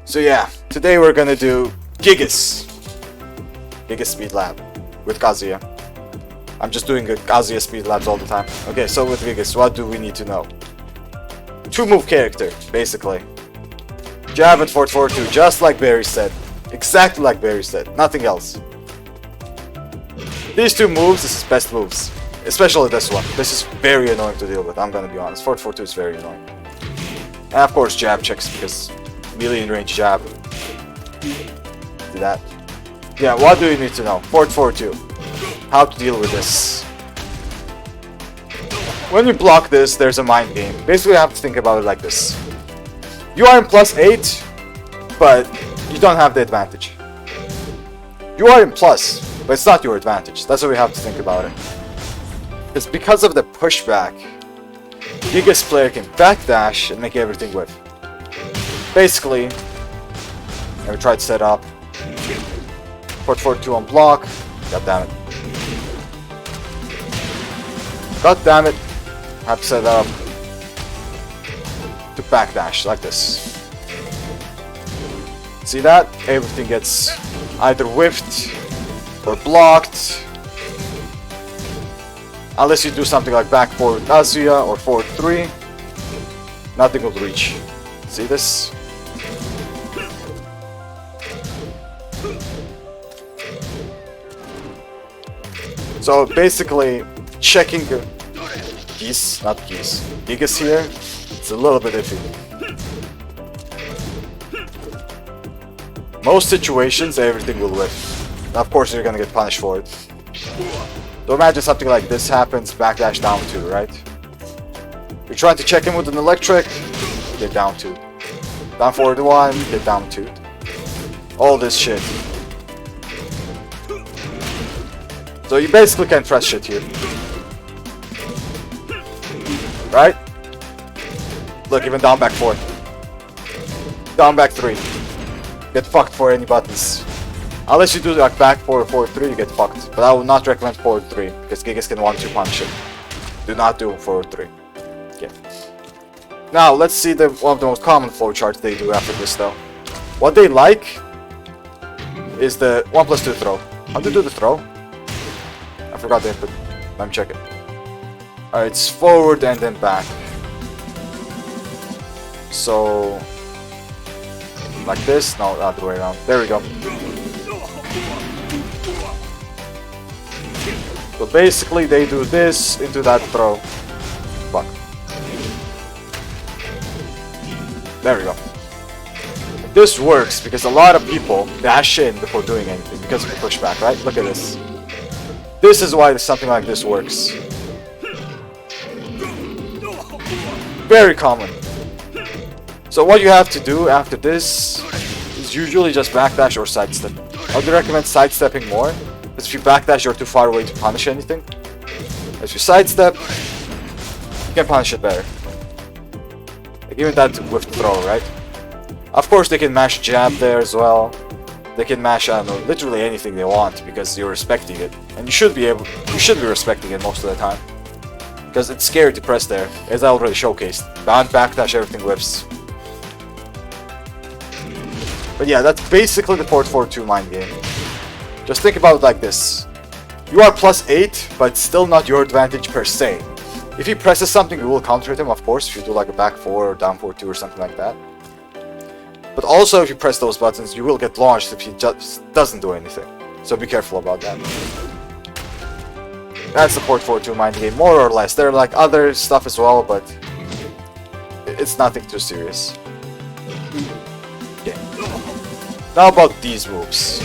So yeah, today we're gonna do Gigas Speed Lab with Kazuya. I'm just doing Kazuya Speed Labs all the time. Okay, so with Gigas, what do we need to know? 2-move character, basically. Jab and forward 4-2, just like Barry said. Exactly like Barry said, nothing else. These 2 moves, this is best moves. Especially this one. This is very annoying to deal with, I'm gonna be honest. Forward 4-2 is very annoying. And of course jab checks, because melee in range jab. Do that. Yeah, what do you need to know? Forward 4-2. How to deal with this. When you block this, there's a mind game. Basically, you have to think about it like this. You are in +8, but you don't have the advantage. You are in plus, but it's not your advantage. That's what we have to think about it. It's because of the pushback, Gigas player can backdash and make everything whip. Basically, I will try to set up. Port 4-2 on block. God damn it. God damn it. Have to set that up to backdash like this. See that? Everything gets either whiffed or blocked. Unless you do something like back forward Kazuya or forward 3. Nothing will reach. See this? So basically, checking the keys, not keys, Gigas here, it's a little bit iffy. Most situations, everything will whiff. And of course, you're gonna get punished for it. So imagine something like this happens, backdash down 2, right? You're trying to check him with an electric, get down 2. Down forward 1, get down 2. All this shit. So you basically can't trust shit here. Right? Look, even down back 4. Down back 3. Get fucked for any buttons. Unless you do like back 4 or forward 3, you get fucked. But I would not recommend forward 3, because Gigas can 1-2 punish it. Do not do forward 3. Okay. Now, let's see one of the most common flowcharts they do after this though. What they like is the 1+2 throw. How do you do the throw? I forgot the input. Let me check it. Alright, it's forward and then back. So... like this? No, the other way around. There we go. So basically they do this into that throw. Fuck. There we go. This works because a lot of people dash in before doing anything because of the pushback, right? Look at this. This is why something like this works. Very common. So what you have to do after this is usually just backdash or sidestep. I would recommend sidestepping more, because if you backdash you're too far away to punish anything. If you sidestep, you can punish it better. Like even that whiff throw, right? Of course they can mash jab there as well. They can mash, I don't know, literally anything they want because you're respecting it. And you should be respecting it most of the time. Because it's scary to press there, as I already showcased. Bound backdash, everything whiffs. But yeah, that's basically the forward 4-2 mind game. Just think about it like this. You are +8, but it's still not your advantage per se. If he presses something, you will counter him, of course, if you do like a back 4 or down 4-2 or something like that. But also, if you press those buttons, you will get launched if he just doesn't do anything. So be careful about that. That's the forward 4-2 mind game, more or less. There are like other stuff as well, but it's nothing too serious. Okay. Now about these moves.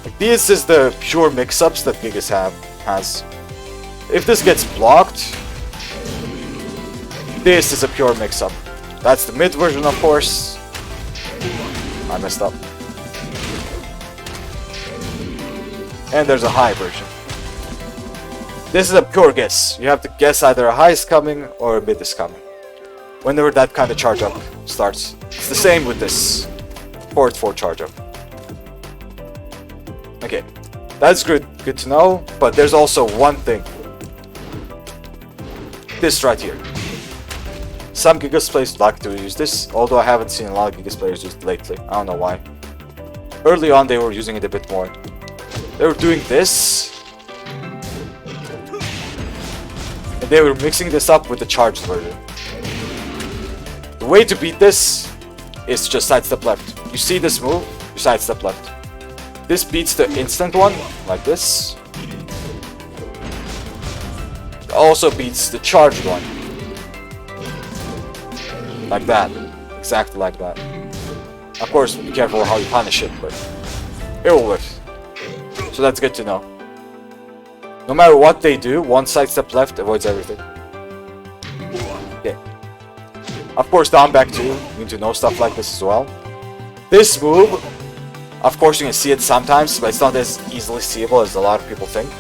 Like, this is the pure mix-ups that Gigas has. If this gets blocked, this is a pure mix-up. That's the mid version, of course. I messed up. And there's a high version. This is a pure guess. You have to guess either a high is coming or a mid is coming. Whenever that kind of charge up starts. It's the same with this. Forward 4 charge up. Okay. That's good to know, but there's also one thing. This right here. Some Gigas players like to use this, although I haven't seen a lot of Gigas players use it lately. I don't know why. Early on they were using it a bit more. They were doing this. And they were mixing this up with the charged version. The way to beat this is just sidestep left. You see this move, you sidestep left. This beats the instant one, like this. It also beats the charged one. Like that. Exactly like that. Of course, be careful how you punish it, but it will work. So that's good to know. No matter what they do, one sidestep left avoids everything. Okay. Of course, down back 2, you need to know stuff like this as well. This move, of course you can see it sometimes, but it's not as easily seeable as a lot of people think.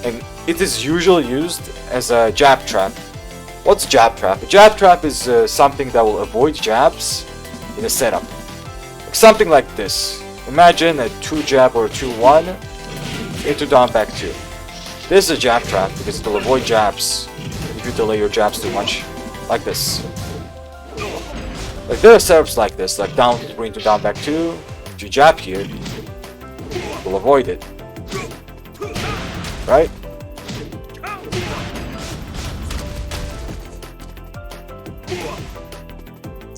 And it is usually used as a jab trap. What's a jab trap? A jab trap is something that will avoid jabs in a setup. Something like this. Imagine a 2 jab or a 2-1 into down back 2. This is a jab trap because it will avoid jabs if you delay your jabs too much. Like this. Like there are setups like this, like down 3 into down back 2. If you jab here, it will avoid it. Right?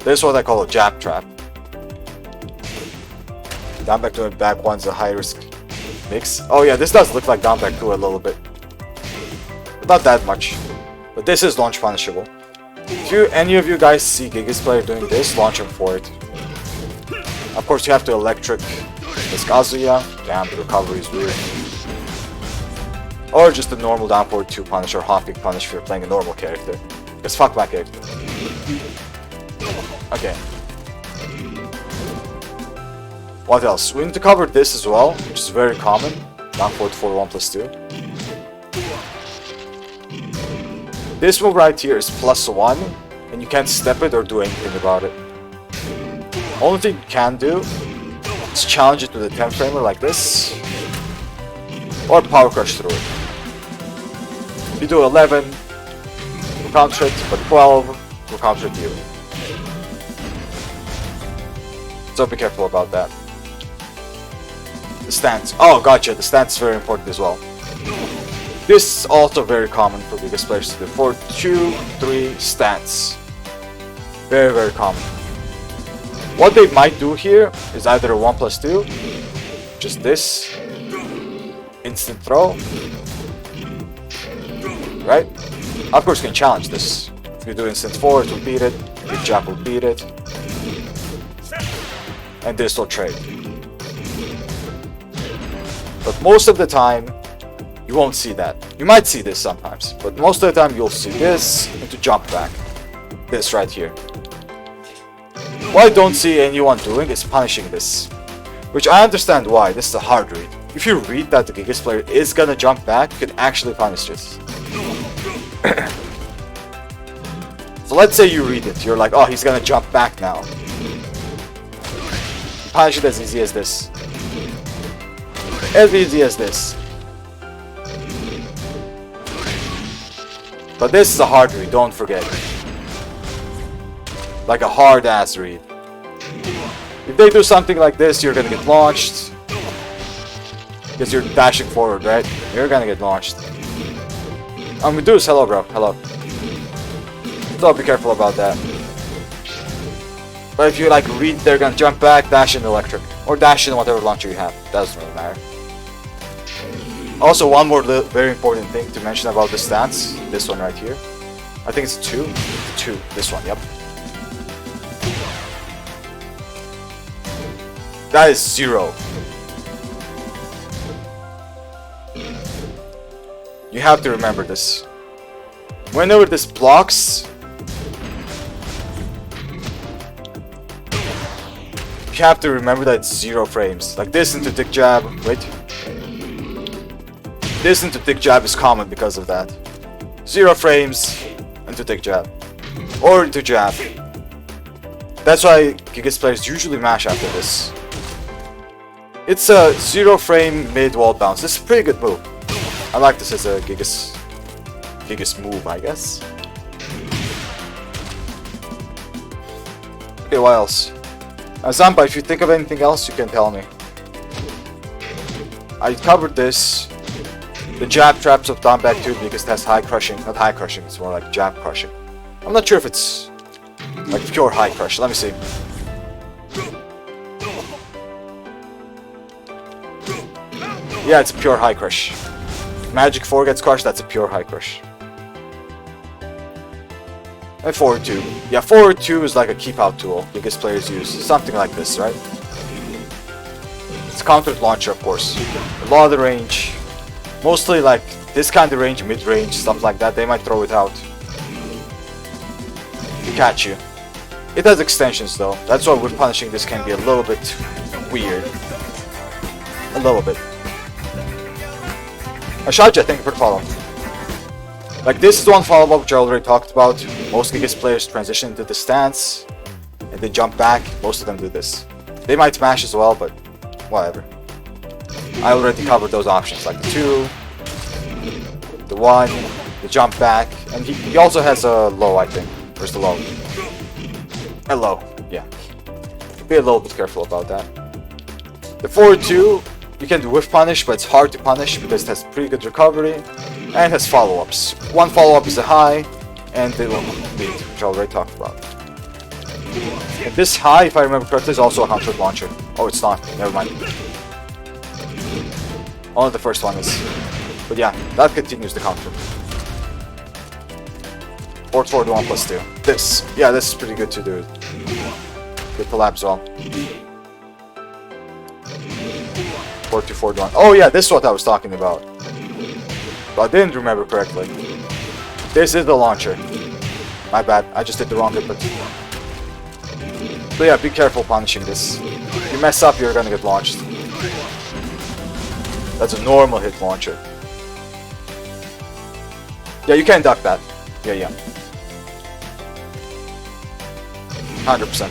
This is what I call a jab trap. Down back 2 and back 1's a high risk mix. Oh yeah, this does look like down back 2 a little bit. But not that much. But this is launch punishable. If any of you guys see Gigas player doing this, launch him for it. Of course you have to electric this Kazuya. Damn, the recovery is weird. Or just a normal down forward 2 punish or half kick punish if you're playing a normal character. Because fuck my character. Okay. What else? We need to cover this as well, which is very common. Down forward 4 1+2. This move right here is +1, and you can't step it or do anything about it. Only thing you can do is challenge it with a 10 framer like this, or power crush through it. If you do 11, we'll counter it, but 12, we'll counter it to you. So be careful about that. The stance. Oh, gotcha. The stance is very important as well. This is also very common for Gigas players to do. 4, 2, 3 stance. Very, very common. What they might do here is either a 1+2, just this, instant throw, right? Of course, you can challenge this. If you do instant 4, it will beat it. Big jab will beat it. And this will trade. But most of the time, you won't see that. You might see this sometimes, but most of the time you'll see this into jump back. This right here. What I don't see anyone doing is punishing this. Which I understand why, this is a hard read. If you read that the Gigas player is gonna jump back, you can actually punish this. So let's say you read it, you're like, oh, he's gonna jump back now. Punish it as easy as this. As easy as this. But this is a hard read, don't forget. Like a hard ass read. If they do something like this, you're gonna get launched. Because you're dashing forward, right? You're gonna get launched. Medusa, hello bro, hello. So be careful about that. But if you like read they're gonna jump back, dash in electric. Or dash in whatever launcher you have. Doesn't really matter. Also, one more very important thing to mention about the stance. This one right here. I think it's 2. 2. This one, yep. That is 0. You have to remember this. Whenever this blocks, you have to remember that it's 0 frames. Like this into dick jab. Wait. This into dick jab is common because of that. 0 frames into dick jab. Or into jab. That's why Gigas players usually mash after this. It's a 0 frame mid wall bounce. This is a pretty good move. I like this as a Gigas move, I guess. Okay, what else? Zamba, if you think of anything else, you can tell me. I covered this. The jab traps of down back 2 because it has high crushing. Not high crushing, it's more like jab crushing. I'm not sure if it's like pure high crush. Let me see. Yeah, it's a pure high crush. Magic 4 gets crushed, that's a pure high crush. And forward 2. Yeah, forward 2 is like a keep out tool biggest players use. Something like this, right? It's countered launcher, of course. A lot of the range. Mostly like this kind of range, mid-range, stuff like that, they might throw it out to catch you. It has extensions though. That's why with punishing this can be a little bit weird. A little bit. Ashaja, thank you for the follow. Like this is one follow-up which I already talked about. Most Gigas players transition into the stance and then jump back. Most of them do this. They might smash as well, but whatever. I already covered those options, like the 2, the 1, the jump back, and he also has a low, I think. Where's the low? A low, yeah. Be a little bit careful about that. The forward 2, you can do whiff punish, but it's hard to punish because it has pretty good recovery and has follow-ups. One follow-up is a high, and the lead, which I already talked about. And this high, if I remember correctly, is also a countered launcher. Oh, it's not. Never mind. Only the first one is. But yeah, that continues the counter. Forward forward 1 plus 2. This. Yeah, this is pretty good to do. Good collab as well. Forward 2 forward 1. Oh yeah, this is what I was talking about. But I didn't remember correctly. This is the launcher. My bad, I just did the wrong input. So yeah, be careful punishing this. If you mess up, you're gonna get launched. That's a normal hit launcher. Yeah, you can duck that. Yeah. 100%.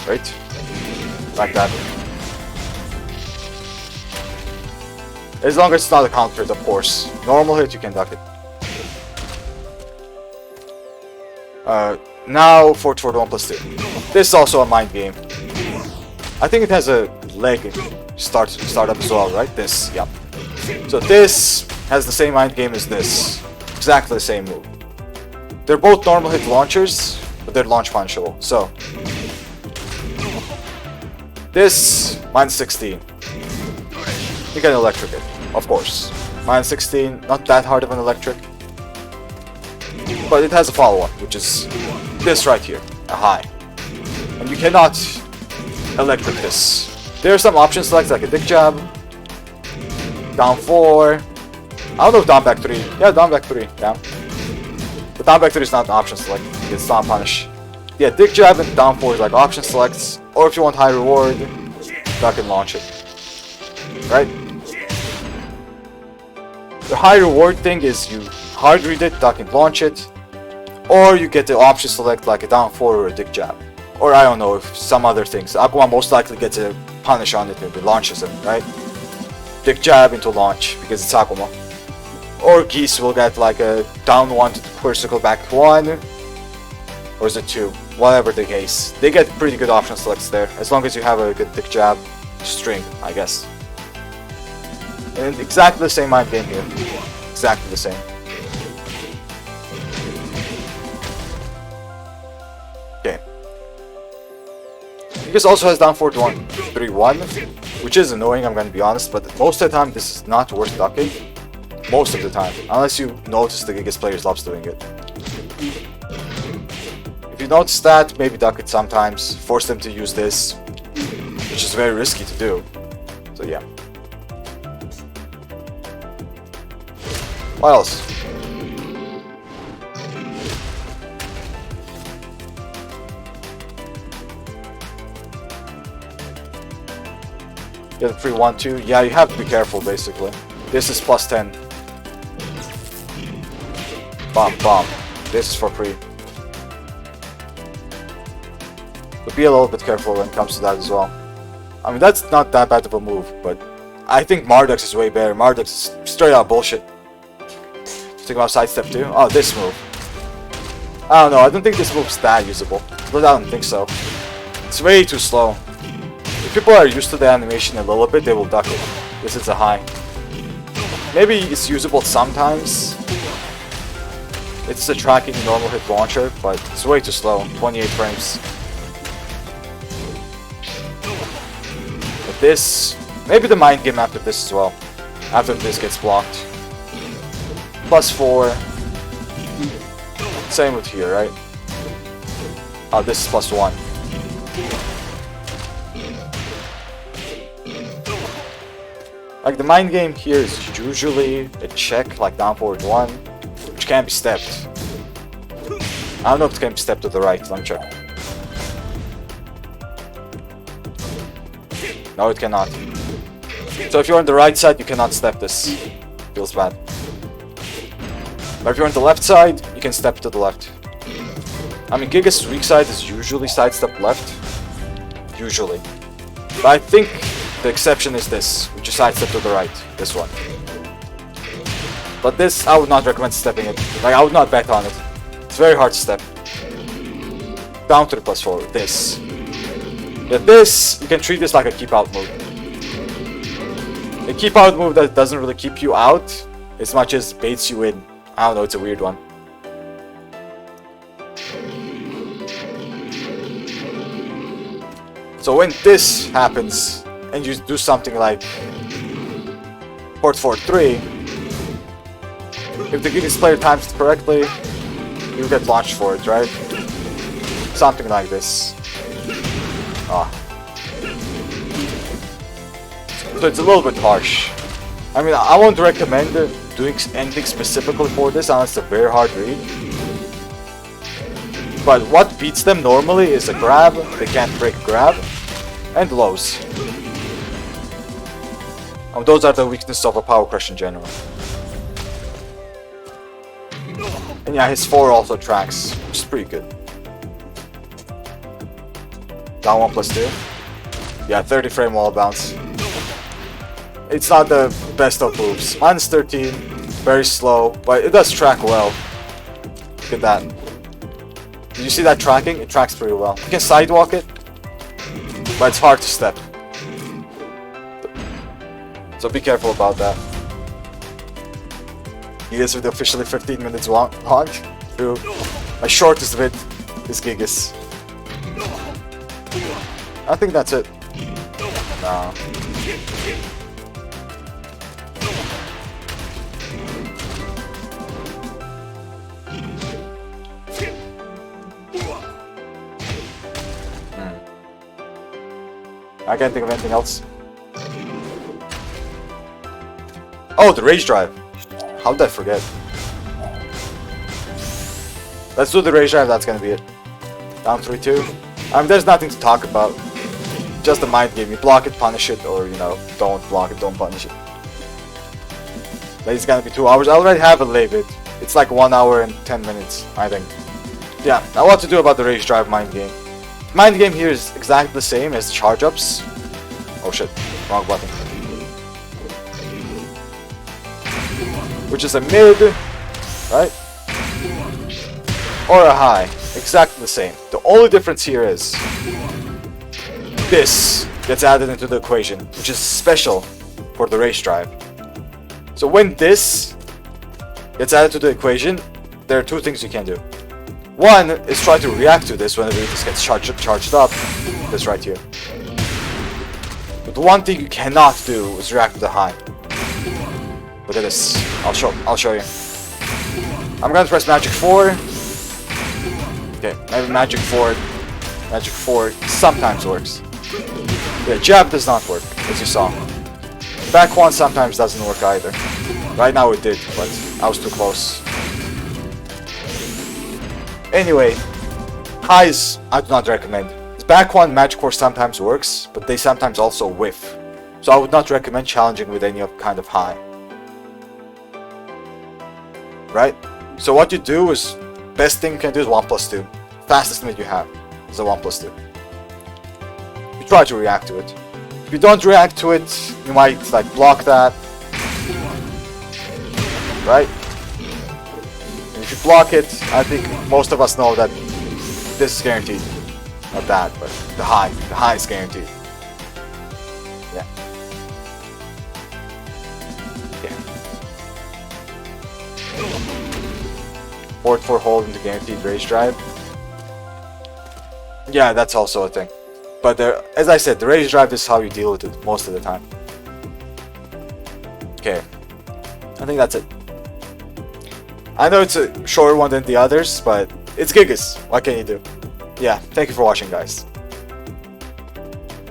Right? Like that. As long as it's not a counter hit, of course. Normal hit, you can duck it. Now forward forward 1 plus 2. This is also a mind game. I think it has a leg startup as well, right? This, yep. So this has the same mind game as this. Exactly the same move. They're both normal hit launchers, but they're launch punishable. So this minus 16. You can electric it, of course. Minus 16, not that hard of an electric. But it has a follow-up, which is this right here, a high. And you cannot electric this. There are some option selects like a dick jab, down 4. I don't know if down back 3. Yeah, down back 3, down. But down back 3 is not an option select, it's not punish. Yeah, dick jab and down 4 is like option selects, or if you want high reward, duck and launch it. Right? The high reward thing is you hard read it, duck and launch it, or you get the option select like a down 4 or a dick jab. Or I don't know, if some other things. Aguma most likely gets a punish on it if it launches it, right? Dick jab into launch because it's Aguma. Or Geese will get like a down 1 to the circle back 1. Or is it 2? Whatever the case. They get pretty good option selects there, as long as you have a good dick jab string, I guess. And exactly the same mind game here. Exactly the same. Okay. Gigas also has down forward 1, 3, 1, which is annoying, I'm gonna be honest, but most of the time this is not worth ducking. Most of the time, unless you notice the Gigas players loves doing it. If you notice that, maybe duck it sometimes, force them to use this, which is very risky to do. So yeah. What else? Get a free 1-2. Yeah, you have to be careful basically. This is plus 10. Bomb. This is for free. But be a little bit careful when it comes to that as well. I mean, that's not that bad of a move, but I think Marduk's is way better. Marduk's is straight out bullshit. Think about sidestep too. Oh, this move. I don't know. I don't think this move's that usable. But I don't think so. It's way too slow. If people are used to the animation a little bit, they will duck it. This is a high. Maybe it's usable sometimes. It's a tracking normal hit launcher, but it's way too slow. 28 frames. But this... Maybe the mind game after this as well. After this gets blocked. +4. Same with here, right? Oh, this is +1. Like the mind game here is usually a check, like down forward 1, which can be stepped. I don't know if it can be stepped to the right. Let me check. No, it cannot. So if you're on the right side, you cannot step this. Feels bad. But if you're on the left side, you can step to the left. I mean, Gigas' weak side is usually sidestep left. Usually. But I think the exception is this, which is sidestep to the right. This one. But this, I would not recommend stepping it. Like, I would not bet on it. It's very hard to step. Down to the +4. This. Yeah, this, you can treat this like a keep out move. A keep out move that doesn't really keep you out as much as baits you in. I don't know, it's a weird one. So when this happens, and you do something like port 4-3, if the Gigas player times it correctly, you get launched for it, right? Something like this. Ah. So it's a little bit harsh. I mean, I won't recommend doing anything specifically for this unless it's a very hard read. But what beats them normally is a grab, they can't break a grab, and lows. Those are the weaknesses of a power crush in general. And yeah, his 4 also tracks, which is pretty good. Down 1 +2. Yeah, 30 frame wall bounce. It's not the best of moves. -13, very slow, but it does track well. Look at that. Did you see that tracking? It tracks pretty well. You can sidewalk it, but it's hard to step. So be careful about that. He is officially 15 minutes long. My shortest vid is Gigas. I think that's it. No. I can't think of anything else. Oh, the rage drive. How did I forget? Let's do the rage drive, that's gonna be it. Down 3-2. I mean, there's nothing to talk about. Just a mind game. You block it, punish it, or, you know, don't block it, don't punish it. But it's gonna be 2 hours. I already have a lay vid. It's like 1 hour and 10 minutes, I think. Yeah, now what to do about the rage drive mind game. Mind game here is exactly the same as charge ups. Oh shit, wrong button. Which is a mid, right? Or a high. Exactly the same. The only difference here is this gets added into the equation, which is special for the race drive. So when this gets added to the equation, there are 2 things you can do. One is try to react to this whenever this gets charged up. This right here. But the one thing you cannot do is react to the high. Look at this. I'll show you. I'm gonna press Magic 4. Okay, maybe Magic 4. Magic 4 sometimes works. Yeah, jab does not work, as you saw. Back 1 sometimes doesn't work either. Right now it did, but I was too close. Anyway, highs I do not recommend. Back 1 Magic 4 sometimes works, but they sometimes also whiff. So I would not recommend challenging with any kind of high. Right? So what you do is, best thing you can do is 1+2. Fastest mid you have is a 1+2. You try to react to it. If you don't react to it, you might like block that. Right? If you block it, I think most of us know that this is guaranteed. Not that, but the high is guaranteed. Yeah. Yeah. Forward 4 hold into guaranteed rage drive. Yeah, that's also a thing. But there, as I said, the rage drive is how you deal with it most of the time. Okay. I think that's it. I know it's a shorter one than the others, but it's Gigas. What can you do? Yeah, thank you for watching, guys.